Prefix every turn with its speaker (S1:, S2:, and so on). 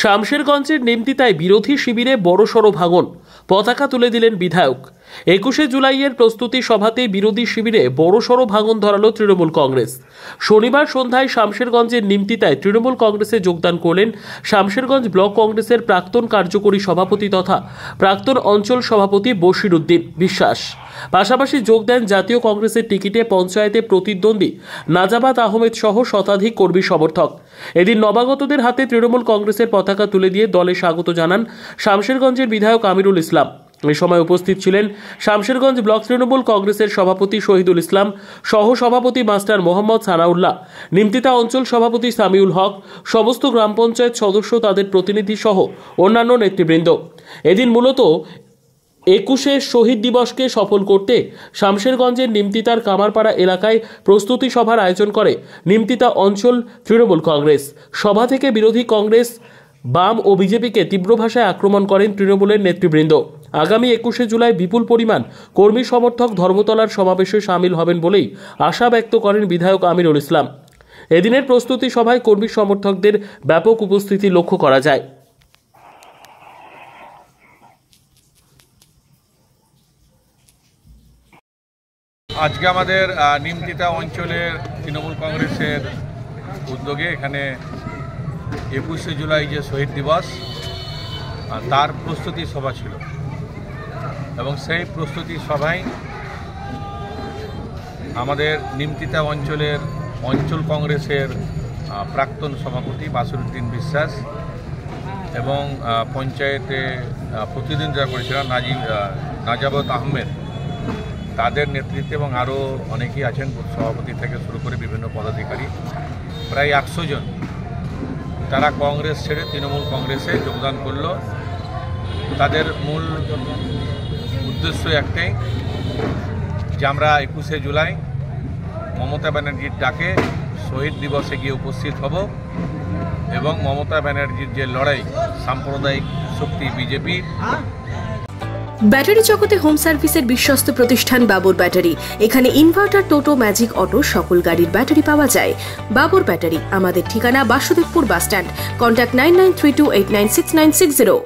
S1: শামশেরগঞ্জের নিমতিতায় বিরোধী শিবিরে বড়সড় ভাঙন, পতাকা তুলে দিলেন বিধায়ক। 21শে জুলাইয়ের প্রস্তুতি সভাতে বিরোধী শিবিরে বড়সড় ভাঙন ধরালো তৃণমূল কংগ্রেস। শনিবার সন্ধ্যায় শামশেরগঞ্জের নিমতিতায় তৃণমূল কংগ্রেসে যোগদান করলেন শামশেরগঞ্জ ব্লক কংগ্রেসের প্রাক্তন কার্যকরী সভাপতি তথা প্রাক্তন অঞ্চল সভাপতি বশির উদ্দিন বিশ্বাস। পাশাপাশি যোগ দেন জাতীয় কংগ্রেসের টিকিটে পঞ্চায়েতে প্রতিদ্বন্দ্বী নাজাবাত আহমেদ সহ শতাধিক কর্মী সমর্থক। এদিন নবাগতদের হাতে তৃণমূল কংগ্রেসের পতাকা তুলে দিয়ে দলে স্বাগত জানান শামশেরগঞ্জের বিধায়ক আমিরুল ইসলাম। এই সময় উপস্থিত ছিলেন শামশেরগঞ্জ ব্লক তৃণমূল কংগ্রেসের সভাপতি শহীদুল ইসলাম, সহ সভাপতি মাস্টার মোহাম্মদ সানাউল্লাহ, নিমতিতা অঞ্চল সভাপতি সামিউল হক, সমস্ত গ্রাম পঞ্চায়েত সদস্য, তাদের প্রতিনিধি সহ অন্যান্য নেতৃবৃন্দ। এদিন মূলত 21শে শহীদ দিবসকে সফল করতে শামশেরগঞ্জের নিমতিতার কামারপাড়া এলাকায় প্রস্তুতি সভার আয়োজন করে নিমতিতা অঞ্চল তৃণমূল কংগ্রেস। সভা থেকে বিরোধী কংগ্রেস, বাম ও বিজেপিকে তীব্র ভাষায় আক্রমণ করেন তৃণমূলের নেতৃবৃন্দ। আগামী 21শে জুলাই বিপুল পরিমাণ কর্মী সমর্থক ধর্মতলার সমাবেশে সামিল হবেন বলেই আশা ব্যক্ত করেন বিধায়ক আমিরুল ইসলাম। এদিনের প্রস্তুতি সভায় কর্মী সমর্থকদের ব্যাপক উপস্থিতি লক্ষ্য করা যায়।
S2: আজকে আমাদের নিমতিতা অঞ্চলের তৃণমূল কংগ্রেসের উদ্যোগে এখানে 21শে জুলাই যে শহীদ দিবস তার প্রস্তুতি সভা ছিল এবং সেই প্রস্তুতি সভায় আমাদের নিমতিতা অঞ্চলের অঞ্চল কংগ্রেসের প্রাক্তন সভাপতি বশির উদ্দিন বিশ্বাস এবং পঞ্চায়েতে প্রতিদ্বন্দ্বিতা করেছিলেন নাজাবাত আহমেদ, তাদের নেতৃত্বে এবং আরও অনেকেই আছেন, সভাপতি থেকে শুরু করে বিভিন্ন পদাধিকারী, প্রায় 100 জন, তারা কংগ্রেস ছেড়ে তৃণমূল কংগ্রেসে যোগদান করল। তাদের মূল উদ্দেশ্য একটাই যে আমরা 21শে জুলাই মমতা ব্যানার্জির ডাকে শহীদ দিবসে গিয়ে উপস্থিত হব এবং মমতা ব্যানার্জির যে লড়াই সাম্প্রদায়িক শক্তি বিজেপির।
S3: ব্যাটারি জগতে হোম সার্ভিসের বিশ্বস্ত প্রতিষ্ঠান বাবর ব্যাটারি। এখানে ইনভার্টার, টোটো, ম্যাজিক অটো সকল গাড়ির ব্যাটারি পাওয়া যায়। বাবর ব্যাটারি, আমাদের ঠিকানা বাসুদেবপুর বাস স্ট্যান্ড। কন্ট্যাক্ট 9932896960।